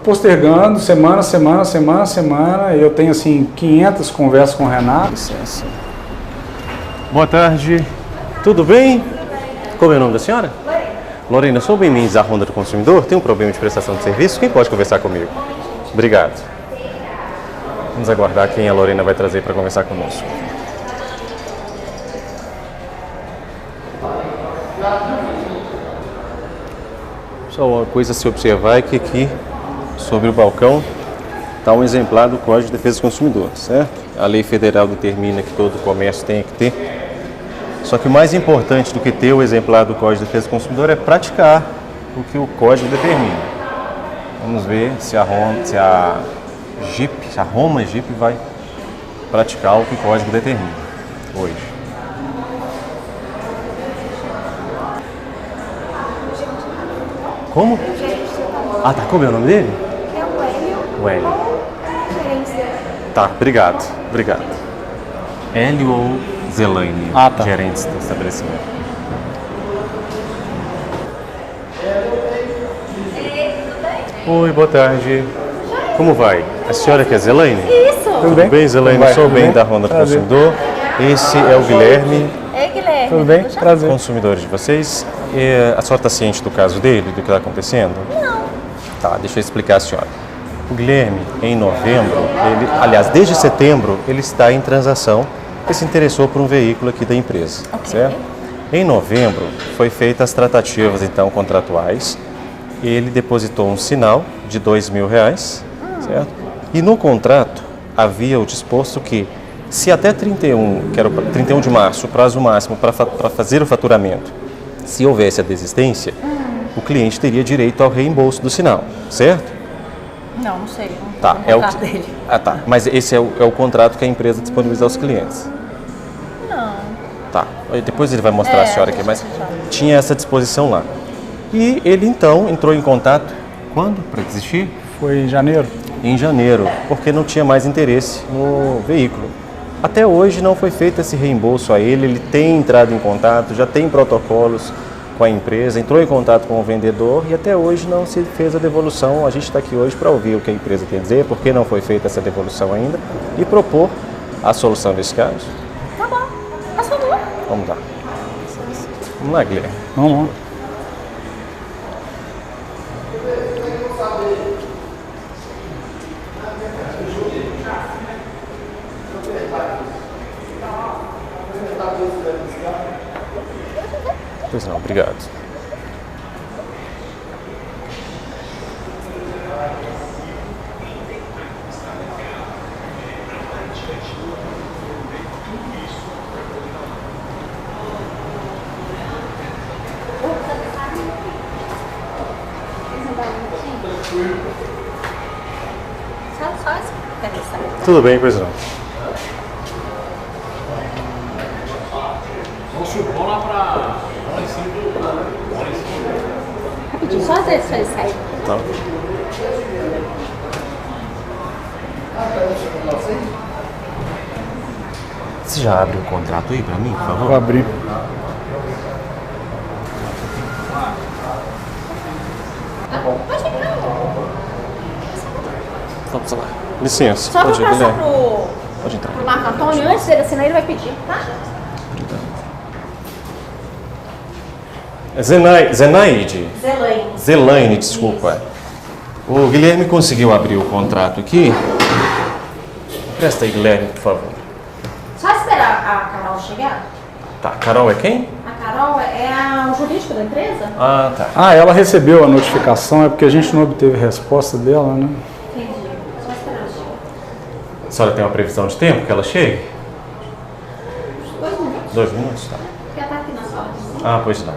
postergando semana, e eu tenho assim 500 conversas com o Renato. Licença. Boa tarde. Tudo bem? Qual é o nome da senhora? Lorena, sou bem-vindos à Ronda do Consumidor. Tem um problema de prestação de serviço? Quem pode conversar comigo? Obrigado. Vamos aguardar quem a Lorena vai trazer para conversar conosco. Só uma coisa a se observar é que aqui, sobre o balcão, está um exemplar do Código de Defesa do Consumidor, certo? A lei federal determina que todo comércio tem que ter. Só que o mais importante do que ter o exemplar do Código de Defesa do Consumidor é praticar o que o Código determina. Vamos ver se a Roma Jeep vai praticar o que o Código determina hoje. Como? Ah, tá. Como é o nome dele? É o Hélio. O Hélio. Gerência. Tá, obrigado. Hélio ou Zelaine, Tá. gerentes do estabelecimento. Oi, boa tarde. Como vai? A senhora que é Zelaine? Isso. Tudo bem, Zelaine? Como vai? Sou Tudo bem bem? da Ronda do Prazer. Consumidor. Esse é o Guilherme, É, Guilherme. Tudo bem? Prazer. consumidor de vocês. A senhora está ciente do caso dele, do que está acontecendo? Não. Tá, deixa eu explicar a senhora. O Guilherme, em novembro, desde setembro, ele está em transação e se interessou por um veículo aqui da empresa, certo? Em novembro, foi feitas as tratativas, então, contratuais. Ele depositou um sinal de R$2.000, certo? E no contrato havia o disposto que, se até 31, que era o 31 de março, o prazo máximo para fazer o faturamento, se houvesse a desistência, o cliente teria direito ao reembolso do sinal, certo? Não sei. Não Tá, sei o contrato dele. Ah, tá. Mas esse é o contrato que a empresa disponibiliza aos clientes. Não. Tá. Depois ele vai mostrar a senhora aqui, mas tinha essa disposição lá. E ele então entrou em contato, quando? Para desistir? Foi em janeiro. Em janeiro, porque não tinha mais interesse no veículo. Até hoje não foi feito esse reembolso a ele, ele tem entrado em contato, já tem protocolos com a empresa, entrou em contato com o vendedor e até hoje não se fez a devolução. A gente está aqui hoje para ouvir o que a empresa quer dizer, por que não foi feita essa devolução ainda e propor a solução desse caso. Tá bom. Faz favor. Vamos lá. Vamos lá, Guilherme. Vamos lá. Pois não, obrigado. Só isso. Peraí, sabe? Tudo bem, pois não. Rapidinho, só às vezes ele sai. Não. Você já abre o contrato aí para mim, por favor? Vou abrir. Pode entrar. Vamos lá. Licença. Só vou Pode ir, passar Guilherme. Pode entrar. pro Marco Antônio. Antes dele assinar, ele vai pedir, tá? É Zenaide. Zelaine. Zelaine, desculpa. O Guilherme conseguiu abrir o contrato aqui. Presta aí, Guilherme, por favor. Só esperar a Carol chegar. Tá, Carol é quem? A Carol é a jurídica da empresa? Ah, tá. Ah, ela recebeu a notificação, é porque a gente não obteve resposta dela, né? Entendi. Só esperar ela chegar. A senhora tem uma previsão de tempo que ela chegue? 2 minutos. 2 minutos, tá. Já tá aqui na sala. Ah, pois não.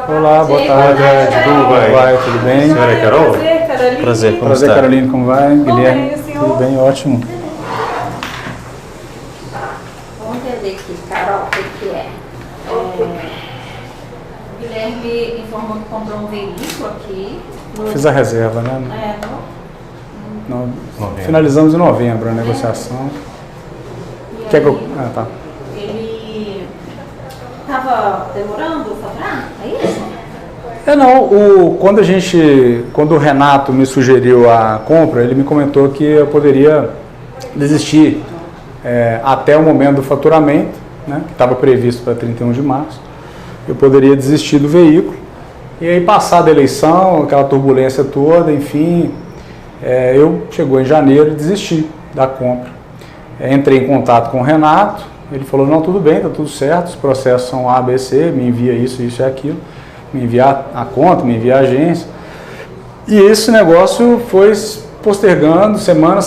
Olá, boa tarde. Como vai? Como vai? Tudo bem? Senhora é Carol? Prazer, Caroline. Prazer, como Prazer, está? Caroline, como vai? Guilherme, bem, o senhor? tudo bem? Ótimo. Vamos entender aqui, Carol, o que é. O Guilherme informou que comprou um veículo aqui. Fiz a reserva, né? No Finalizamos em novembro a negociação. Quer que eu... Ah, tá. Ele estava demorando a faturar? É isso? Não, quando o Renato me sugeriu a compra, ele me comentou que eu poderia desistir até o momento do faturamento, né, que estava previsto para 31 de março, eu poderia desistir do veículo. E aí, passada a eleição, aquela turbulência toda, enfim, chegou em janeiro e desisti da compra. Entrei em contato com o Renato, ele falou, não, tudo bem, está tudo certo, os processos são A, B, C, me envia isso, isso e aquilo, me enviar a conta, me enviar a agência. E esse negócio foi postergando semana,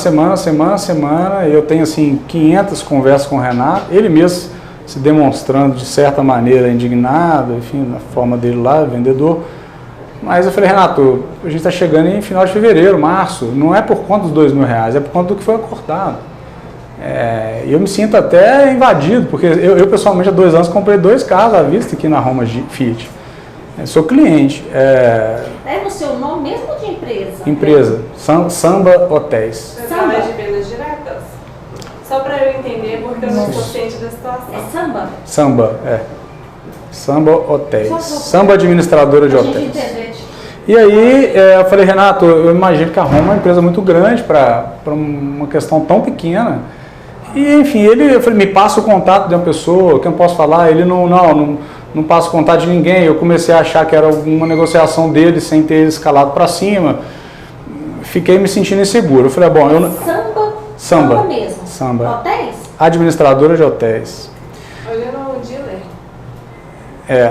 e eu tenho assim 500 conversas com o Renato, ele mesmo se demonstrando de certa maneira indignado, enfim, na forma dele lá, vendedor. Mas eu falei, Renato, a gente está chegando em final de fevereiro, março, não é por conta dos R$2.000, é por conta do que foi acordado. E eu me sinto até invadido, porque eu pessoalmente há 2 anos comprei 2 carros à vista aqui na Roma Fiat. Sou cliente. É no seu nome mesmo de empresa? Empresa, Samba Hotéis. Samba de vendas diretas? Só para eu entender, porque eu não sou ciente da situação. É Samba? Samba, Samba Hotéis. Samba administradora de hotéis. E aí eu falei, Renato, eu imagino que a Roma é uma empresa muito grande para uma questão tão pequena. E enfim, eu falei, me passa o contato de uma pessoa, que eu posso falar? Ele não passa o contato de ninguém. Eu comecei a achar que era alguma negociação dele sem ter escalado para cima. Fiquei me sentindo inseguro. Eu falei, bom, Samba mesmo? Samba. Hotéis? Administradora de hotéis. Olhando o dealer.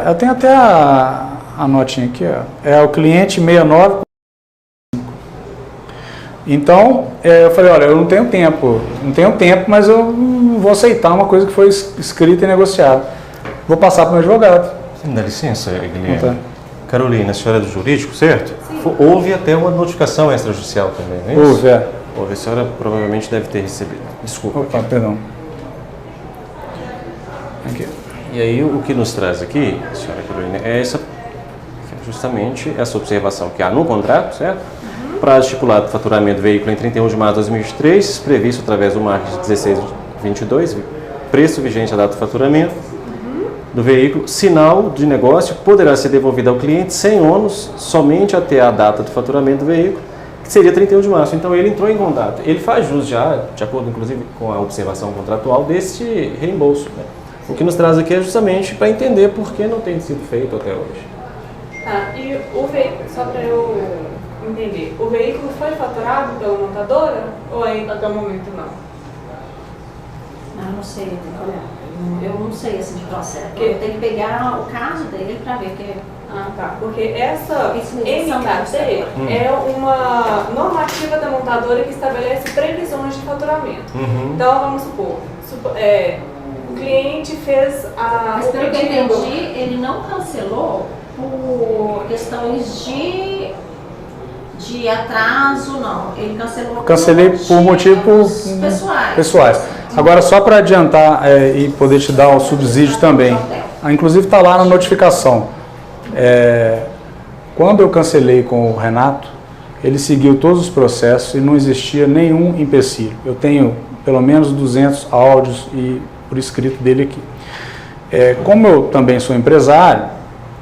Eu tenho até a notinha aqui, ó. É o cliente 69. Então, eu falei, olha, eu não tenho tempo, mas eu não vou aceitar uma coisa que foi escrita e negociada. Vou passar para o meu advogado. Dá licença, Guilherme. Então, Carolina, a senhora é do jurídico, certo? Sim. Houve até uma notificação extrajudicial também, não é isso? Houve, Houve, a senhora provavelmente deve ter recebido. Desculpa. Opa, perdão. Aqui. E aí, o que nos traz aqui, senhora Carolina, é justamente essa observação que há no contrato, certo? Prazo estipulado do faturamento do veículo em 31 de março de 2023, previsto através do marco de 1622, preço vigente à data do faturamento do veículo, sinal de negócio poderá ser devolvido ao cliente sem ônus somente até a data do faturamento do veículo, que seria 31 de março. Então ele entrou em contato. Ele faz jus já, de acordo inclusive com a observação contratual, desse reembolso, né? O que nos traz aqui é justamente para entender por que não tem sido feito até hoje. E o veículo, só para eu entender, o veículo foi faturado pela montadora ou ainda até o momento não? Eu não sei, tem que olhar. Eu não sei assim de processo. Eu tenho que pegar o caso dele para ver que. Porque essa MKT é uma normativa da montadora que estabelece previsões de faturamento. Então, vamos supor, o cliente fez Mas pelo que eu entendi, ele não cancelou por questões de atraso, não. Ele cancelou Cancelei por motivos pessoais. Agora, só para adiantar e poder te dar o subsídio também, inclusive está lá na notificação. Quando eu cancelei com o Renato, ele seguiu todos os processos e não existia nenhum empecilho. Eu tenho pelo menos 200 áudios por escrito dele aqui. Como eu também sou empresário,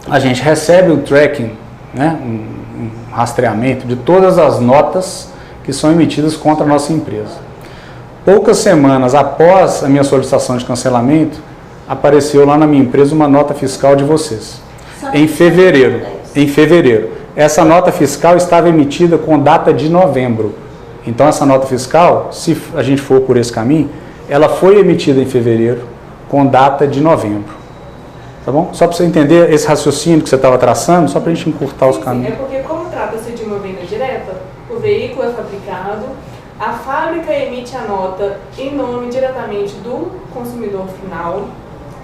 a gente recebe o tracking, né, um rastreamento de todas as notas que são emitidas contra a nossa empresa. Poucas semanas após a minha solicitação de cancelamento, apareceu lá na minha empresa uma nota fiscal de vocês. Em fevereiro. Essa nota fiscal estava emitida com data de novembro. Então essa nota fiscal, se a gente for por esse caminho, ela foi emitida em fevereiro com data de novembro. Tá bom? Só para você entender esse raciocínio que você estava traçando, só para a gente encurtar os caminhos. É porque como trata-se de uma venda direta, o veículo é fabricado, a fábrica emite a nota em nome diretamente do consumidor final.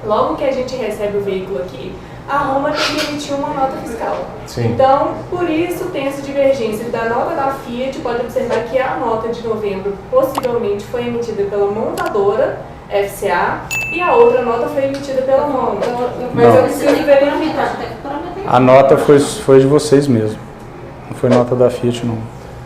Logo que a gente recebe o veículo aqui, a Roma tem que emitir uma nota fiscal. Sim. Então, por isso tem essa divergência da nota da Fiat. Pode observar que a nota de novembro possivelmente foi emitida pela montadora FCA e a outra nota foi emitida pela Roma. Mas eu preciso verificar. A nota foi de vocês mesmo. Não foi nota da Fiat, não.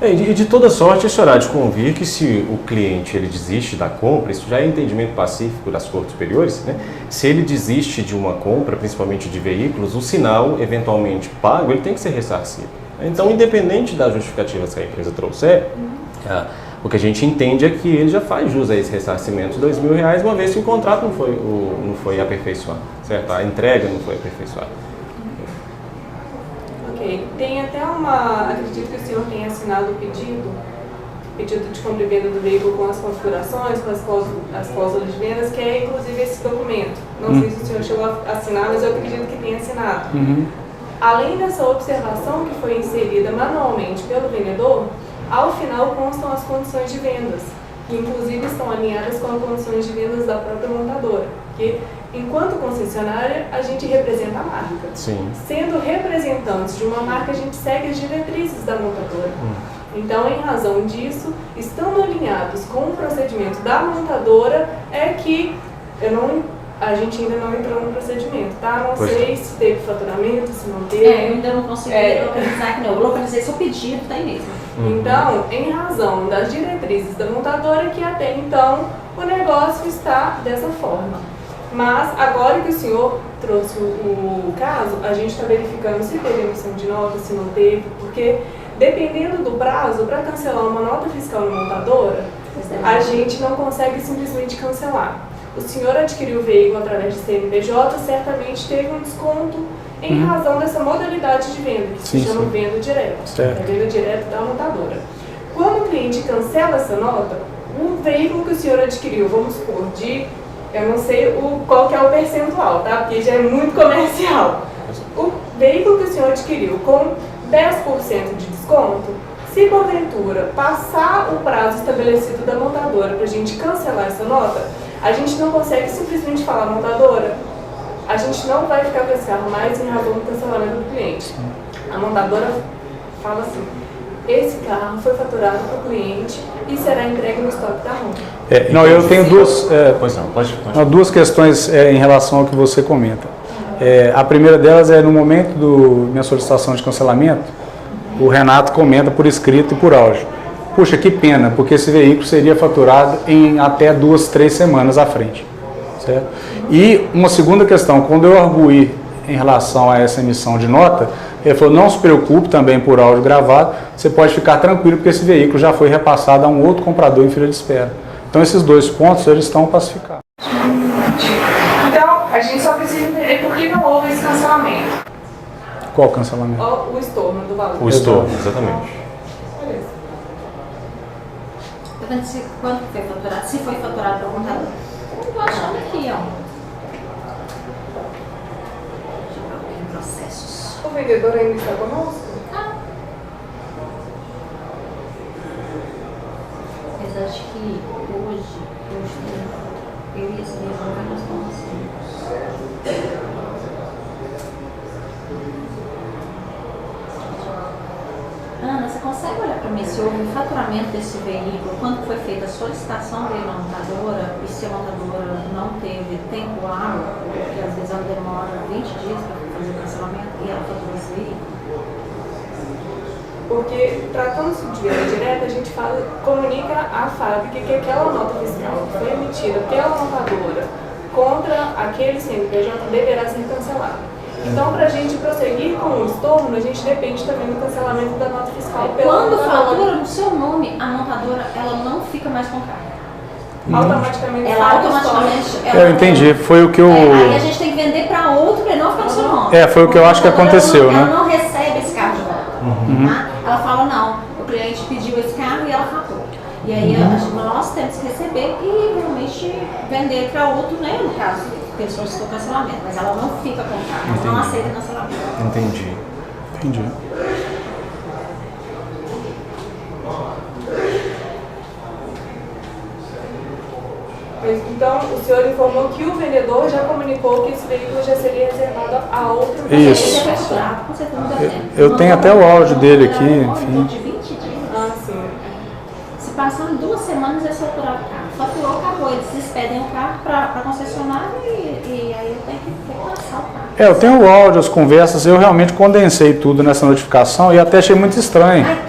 E de toda sorte, isso será de convir que se o cliente ele desiste da compra, isso já é entendimento pacífico das cortes superiores, né? Se ele desiste de uma compra, principalmente de veículos, o sinal eventualmente pago, ele tem que ser ressarcido. Então, independente das justificativas que a empresa trouxer, o que a gente entende é que ele já faz jus a esse ressarcimento de R$2.000, uma vez que o contrato não foi aperfeiçoado, certo? A entrega não foi aperfeiçoada. Ok. Tem até acredito que o senhor tenha assinado o pedido de compra e venda do veículo com as configurações, com as cláusulas de vendas, que é inclusive esse documento. Não sei se o senhor chegou a assinar, mas eu acredito que tenha assinado. Além dessa observação que foi inserida manualmente pelo vendedor, ao final constam as condições de vendas, que inclusive estão alinhadas com as condições de vendas da própria montadora, que enquanto concessionária a gente representa a marca. Sim. Sendo representantes de uma marca, a gente segue as diretrizes da montadora. Então, em razão disso, estando alinhados com o procedimento da montadora, é que a gente ainda não entrou no procedimento, tá? Não sei se teve faturamento, se não teve. Eu ainda não consegui localizar aqui não. Eu localizei seu pedido, tá aí mesmo. Então, em razão das diretrizes da montadora, que até então o negócio está dessa forma. Mas, agora que o senhor trouxe o caso, a gente está verificando se teve emissão de nota, se não teve, porque dependendo do prazo, para cancelar uma nota fiscal na montadora, a gente não consegue simplesmente cancelar. O senhor adquiriu o veículo através de CNPJ, certamente teve um desconto em razão dessa modalidade de venda, que se chama venda direta. É venda direta da montadora. Quando o cliente cancela essa nota, o veículo que o senhor adquiriu, vamos supor, eu não sei qual que é o percentual, tá? Porque já é muito comercial. O veículo que o senhor adquiriu com 10% de desconto, se porventura passar o prazo estabelecido da montadora para a gente cancelar essa nota, a gente não consegue simplesmente falar, montadora, a gente não vai ficar com esse carro mais em razão do cancelamento do cliente. A montadora fala assim, esse carro foi faturado para o cliente e será entregue no estoque da Honda. Não, eu tenho duas questões em relação ao que você comenta. A primeira delas é no momento da minha solicitação de cancelamento, o Renato comenta por escrito e por áudio. Puxa, que pena, porque esse veículo seria faturado em até 2, 3 semanas à frente. Certo? E uma segunda questão, quando eu arguí em relação a essa emissão de nota, ele falou, não se preocupe também por áudio gravado, você pode ficar tranquilo porque esse veículo já foi repassado a um outro comprador em fila de espera. Então esses dois pontos, eles estão pacificados. Então, a gente só precisa entender por que não houve esse cancelamento. Qual cancelamento? O estorno do valor. O estorno, exatamente. Tá vendo quanto foi faturado? Se foi faturado para o contador. Eu tô achando aqui, ó. Deixa eu ver em processos. O vendedor ainda está conosco? Mas acho que hoje eu e esse vendedor nós estamos assim. Ana, você consegue olhar para mim se houve um faturamento desse veículo, quando foi feita a solicitação dele na montadora e se a montadora não teve tempo hábil, porque às vezes ela demora 20 dias para fazer o cancelamento e ela faturou esse veículo? Porque, tratando-se de venda direta, a gente comunica à fábrica que aquela nota fiscal que foi emitida pela montadora contra aquele CNPJ deverá ser cancelada. Então, para a gente prosseguir com o estorno, a gente depende também do cancelamento da nota fiscal pela Quando montadora. fatura no seu nome, a montadora ela não fica mais com o carro. Automaticamente. Ela automaticamente. Eu entendi, foi o que eu... Aí a gente tem que vender para outro para ele não ficar no seu nome. Foi o que eu acho que aconteceu, ela né? não recebe esse carro de volta. Tá? Ela fala, não, o cliente pediu esse carro e ela faturou. E aí nós temos que receber e realmente vender para outro, né? No caso, pessoas que estão cancelamento, mas ela não fica com o carro, ela não aceita cancelamento. Entendi. Então, o senhor informou que o vendedor já comunicou que esse veículo já seria reservado a outro Isso. Ele já foi faturado, com certeza não deu tempo. Eu tenho até o áudio dele aqui, Enfim. enfim. De 20 dias. Ah, sim. Se passarem 2 semanas, eles faturaram o carro. Faturou, acabou. Eles expedem o carro para concessionária e aí eu tenho que passar o carro. Eu tenho o áudio, as conversas, eu realmente condensei tudo nessa notificação e até achei muito estranho. Aí